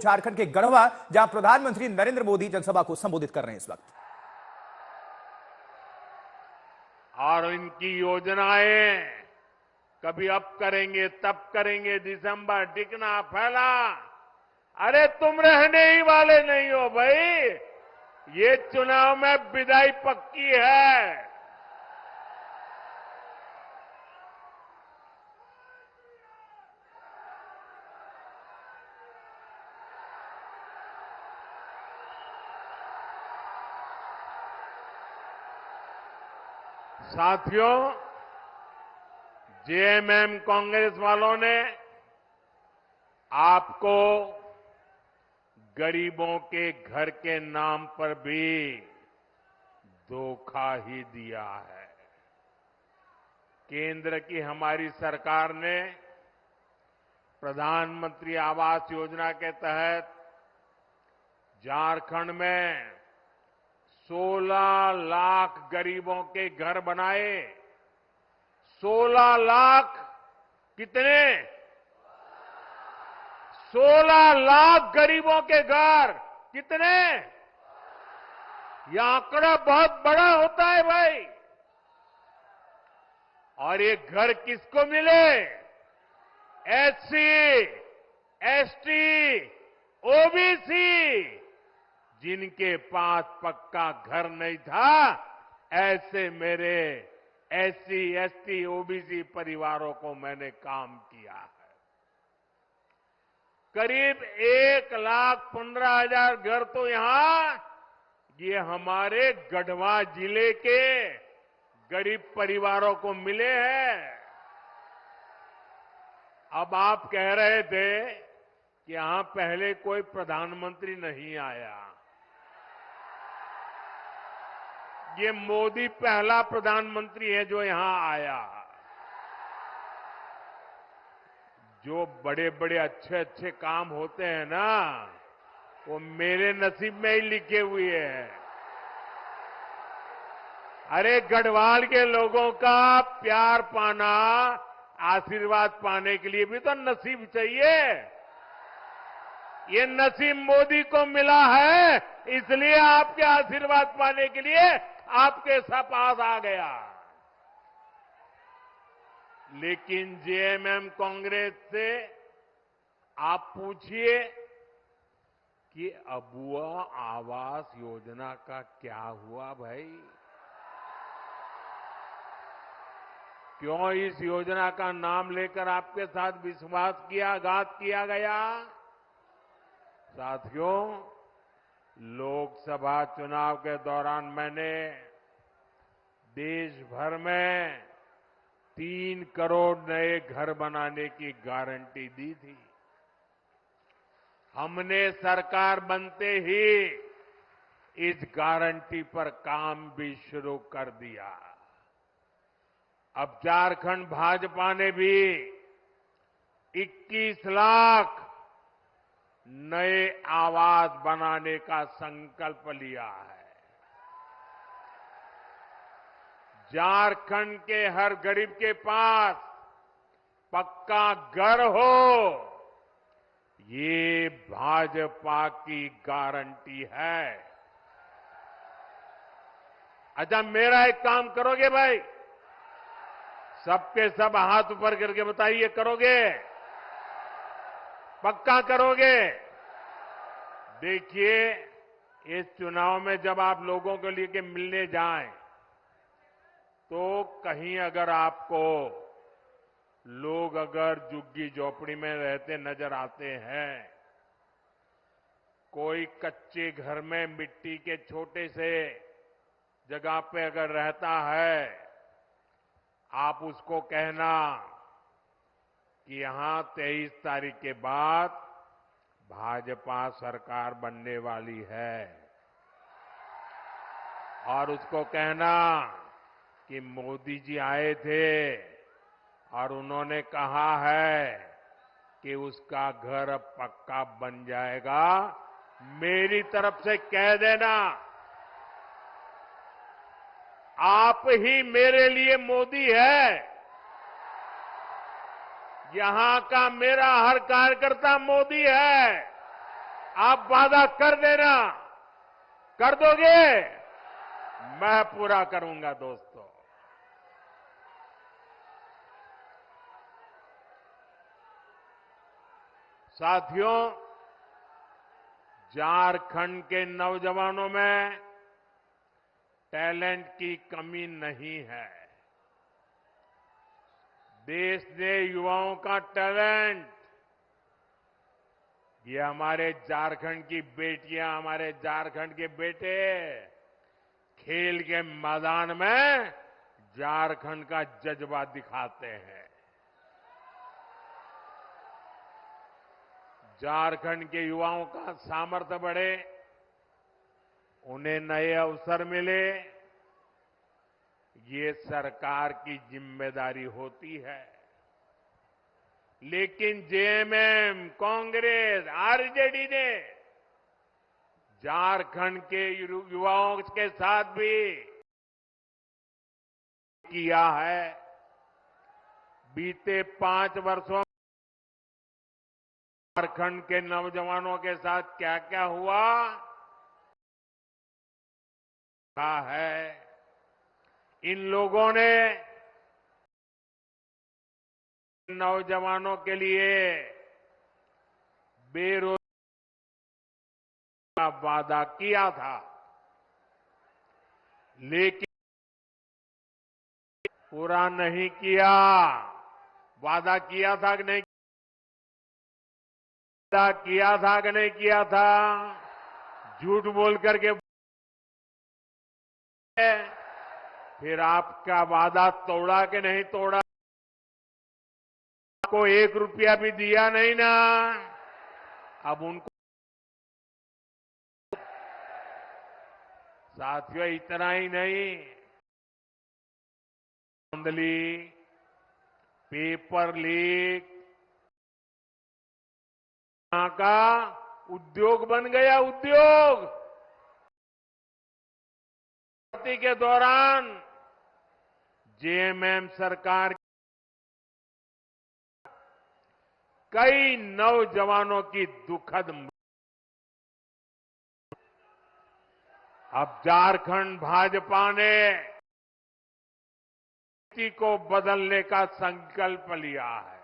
झारखंड के गढ़वा, जहां प्रधानमंत्री नरेंद्र मोदी जनसभा को संबोधित कर रहे हैं इस वक्त। और इनकी योजनाएं कभी अब करेंगे तब करेंगे, दिसंबर टिकना फैला। अरे तुम रहने ही वाले नहीं हो भाई, ये चुनाव में विदाई पक्की है। साथियों, जेएमएम कांग्रेस वालों ने आपको गरीबों के घर के नाम पर भी धोखा ही दिया है। केंद्र की हमारी सरकार ने प्रधानमंत्री आवास योजना के तहत झारखंड में 16 लाख गरीबों के घर बनाए। 16 लाख कितने? 16 लाख गरीबों के घर कितने? यह आंकड़ा बहुत बड़ा होता है भाई। और ये घर किसको मिले? एससी, एसटी, ओबीसी, जिनके पास पक्का घर नहीं था, ऐसे मेरे एससी, एसटी, ओबीसी परिवारों को मैंने काम किया है। करीब 1,15,000 घर तो यहां ये हमारे गढ़वा जिले के गरीब परिवारों को मिले हैं। अब आप कह रहे थे कि यहां पहले कोई प्रधानमंत्री नहीं आया। ये मोदी पहला प्रधानमंत्री है जो यहां आया। जो बड़े बड़े अच्छे अच्छे काम होते हैं ना, वो मेरे नसीब में ही लिखे हुए हैं। अरे गढ़वाल के लोगों का प्यार पाना, आशीर्वाद पाने के लिए भी तो नसीब चाहिए। ये नसीब मोदी को मिला है, इसलिए आपके आशीर्वाद पाने के लिए आपके पास आ गया। लेकिन जेएमएम कांग्रेस से आप पूछिए कि अबुआ आवास योजना का क्या हुआ भाई? क्यों इस योजना का नाम लेकर आपके साथ विश्वासघात किया गया? साथियों, लोकसभा चुनाव के दौरान मैंने देश भर में 3 करोड़ नए घर बनाने की गारंटी दी थी। हमने सरकार बनते ही इस गारंटी पर काम भी शुरू कर दिया। अब झारखंड भाजपा ने भी 21 लाख नए आवास बनाने का संकल्प लिया है। झारखंड के हर गरीब के पास पक्का घर हो, ये भाजपा की गारंटी है। अच्छा, मेरा एक काम करोगे भाई? सबके सब हाथ ऊपर करके बताइए, करोगे? पक्का करोगे? देखिए, इस चुनाव में जब आप लोगों के लिए मिलने जाएं, तो कहीं अगर आपको लोग अगर झुग्गी झोपड़ी में रहते नजर आते हैं, कोई कच्चे घर में मिट्टी के छोटे से जगह पे अगर रहता है, आप उसको कहना कि यहां 23 तारीख के बाद भाजपा सरकार बनने वाली है, और उसको कहना कि मोदी जी आए थे और उन्होंने कहा है कि उसका घर अब पक्का बन जाएगा। मेरी तरफ से कह देना, आप ही मेरे लिए मोदी है। यहां का मेरा हर कार्यकर्ता मोदी है। आप वादा कर देना, कर दोगे? मैं पूरा करूंगा दोस्तों। साथियों, झारखंड के नौजवानों में टैलेंट की कमी नहीं है। देश ने युवाओं का टैलेंट, ये हमारे झारखंड की बेटियां, हमारे झारखंड के बेटे खेल के मैदान में झारखंड का जज्बा दिखाते हैं। झारखंड के युवाओं का सामर्थ्य बढ़े, उन्हें नए अवसर मिले, ये सरकार की जिम्मेदारी होती है। लेकिन जेएमएम, कांग्रेस, आरजेडी ने झारखंड के युवाओं के साथ भी किया है। बीते 5 वर्षों झारखंड के नौजवानों के साथ क्या क्या हुआ है। इन लोगों ने नौजवानों के लिए बेरोजगारी का वादा किया था, लेकिन पूरा नहीं किया। वादा किया था कि नहीं? वादा किया था कि नहीं किया था? झूठ बोल करके फिर आपका वादा तोड़ा कि नहीं तोड़ा? आपको 1 रुपया भी दिया नहीं ना। अब उनको साथियों, इतना ही नहीं, धांधली, पेपर लीक का उद्योग बन गया। उद्योग के दौरान जेएमएम सरकार कई नौजवानों की दुखद मृत्यु। अब झारखंड भाजपा ने स्थिति को बदलने का संकल्प लिया है।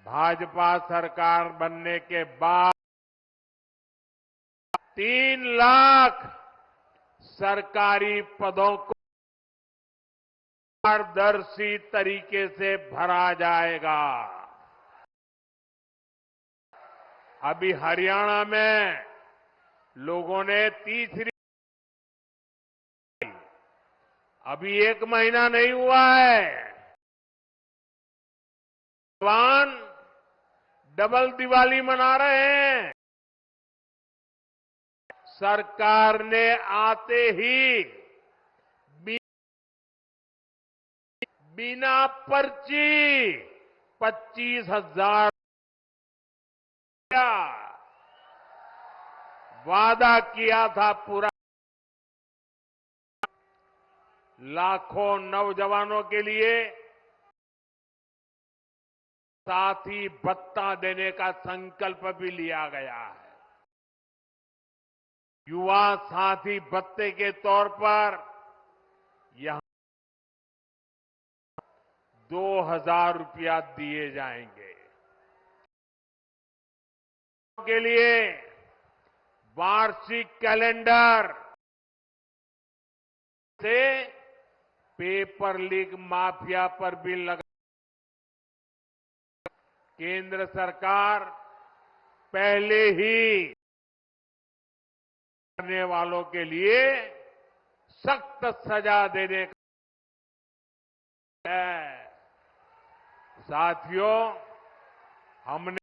भाजपा सरकार बनने के बाद 3 लाख सरकारी पदों को पारदर्शी तरीके से भरा जाएगा। अभी हरियाणा में लोगों ने तीसरी, अभी 1 महीना नहीं हुआ है, जवान डबल दिवाली मना रहे हैं। सरकार ने आते ही बिना पर्ची 25,000 वादा किया था पूरा। लाखों नौजवानों के लिए साथी भत्ता देने का संकल्प भी लिया गया है। युवा साथी भत्ते के तौर पर यहां 2,000 रुपया दिए जाएंगे। के लिए वार्षिक कैलेंडर से पेपर लीक माफिया पर भी लगा। केंद्र सरकार पहले ही करने वालों के लिए सख्त सजा देने का है। साथियों, हमने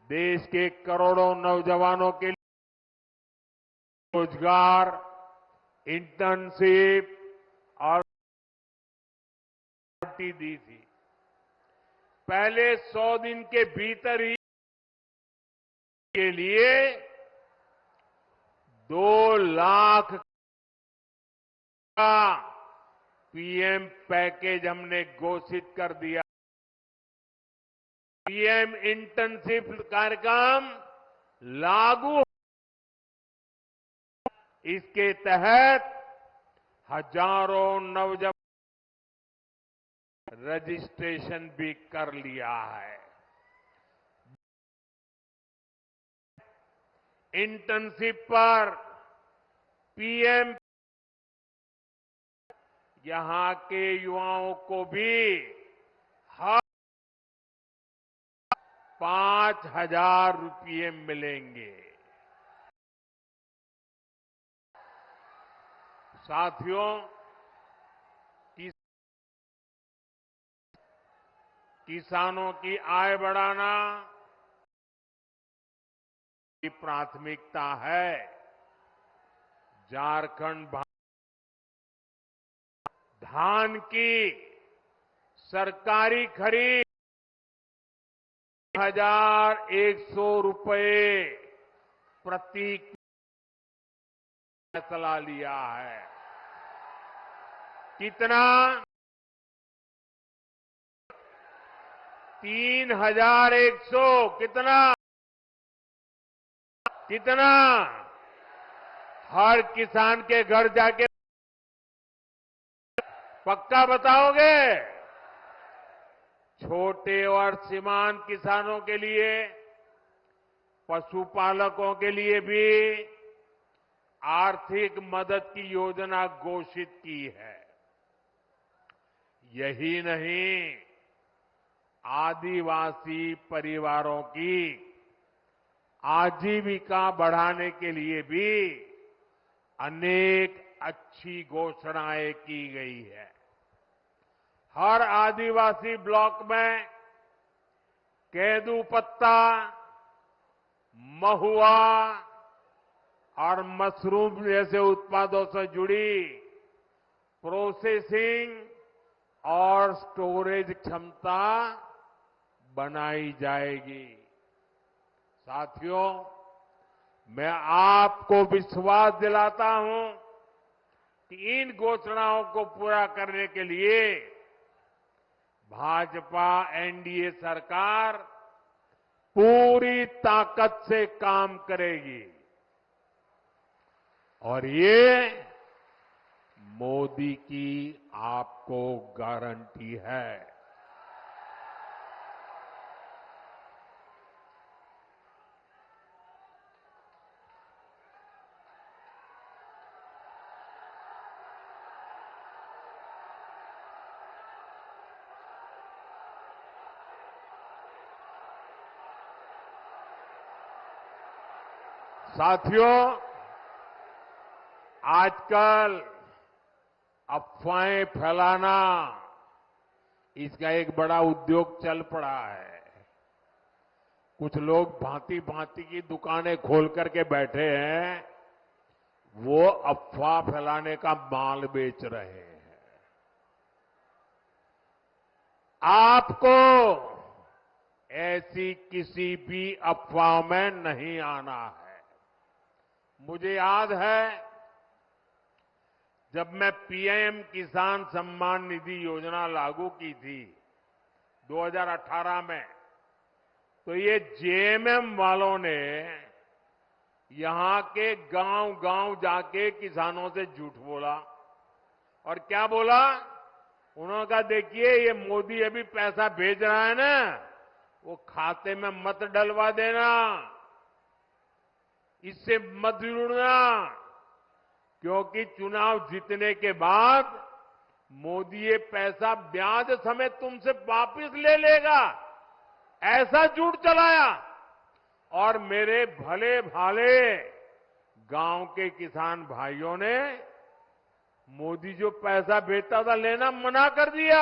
देश के करोड़ों नौजवानों के लिए रोजगार, इंटर्नशिप और दी थी। पहले 100 दिन के भीतर ही के लिए 2 लाख का पीएम पैकेज हमने घोषित कर दिया। पीएम इंटर्नशिप कार्यक्रम लागू। इसके तहत हजारों नौजवान रजिस्ट्रेशन भी कर लिया है। इंटर्नशिप पर पीएम यहां के युवाओं को भी हर 5,000 रुपये मिलेंगे। साथियों, किसानों की आय बढ़ाना की प्राथमिकता है। झारखंड धान की सरकारी खरीद 1,100 रुपये प्रति फैसला लिया है। कितना? 3,100। कितना? कितना? हर किसान के घर जाके पक्का बताओगे? छोटे और सीमांत किसानों के लिए, पशुपालकों के लिए भी आर्थिक मदद की योजना घोषित की है। यही नहीं, आदिवासी परिवारों की आजीविका बढ़ाने के लिए भी अनेक अच्छी घोषणाएं की गई है। हर आदिवासी ब्लॉक में केंदू पत्ता, महुआ और मशरूम जैसे उत्पादों से जुड़ी प्रोसेसिंग और स्टोरेज क्षमता बनाई जाएगी। साथियों, मैं आपको विश्वास दिलाता हूं कि इन घोषणाओं को पूरा करने के लिए भाजपा एनडीए सरकार पूरी ताकत से काम करेगी। और ये मोदी की आपको गारंटी है। साथियों, आजकल अफवाहें फैलाना इसका एक बड़ा उद्योग चल पड़ा है। कुछ लोग भांति भांति की दुकानें खोल करके बैठे हैं, वो अफवाह फैलाने का माल बेच रहे हैं। आपको ऐसी किसी भी अफवाह में नहीं आना है। मुझे याद है, जब मैं पीएम किसान सम्मान निधि योजना लागू की थी 2018 में, तो ये जेएमएम वालों ने यहां के गांव-गांव जाके किसानों से झूठ बोला। और क्या बोला? उन्होंने कहा, देखिए ये मोदी अभी पैसा भेज रहा है ना, वो खाते में मत डलवा देना, इससे मत जुड़ना, क्योंकि चुनाव जीतने के बाद मोदी ये पैसा ब्याज समेत तुमसे वापस ले लेगा, ऐसा झूठ चलाया। और मेरे भले भाले गांव के किसान भाइयों ने मोदी जो पैसा भेजता था लेना मना कर दिया।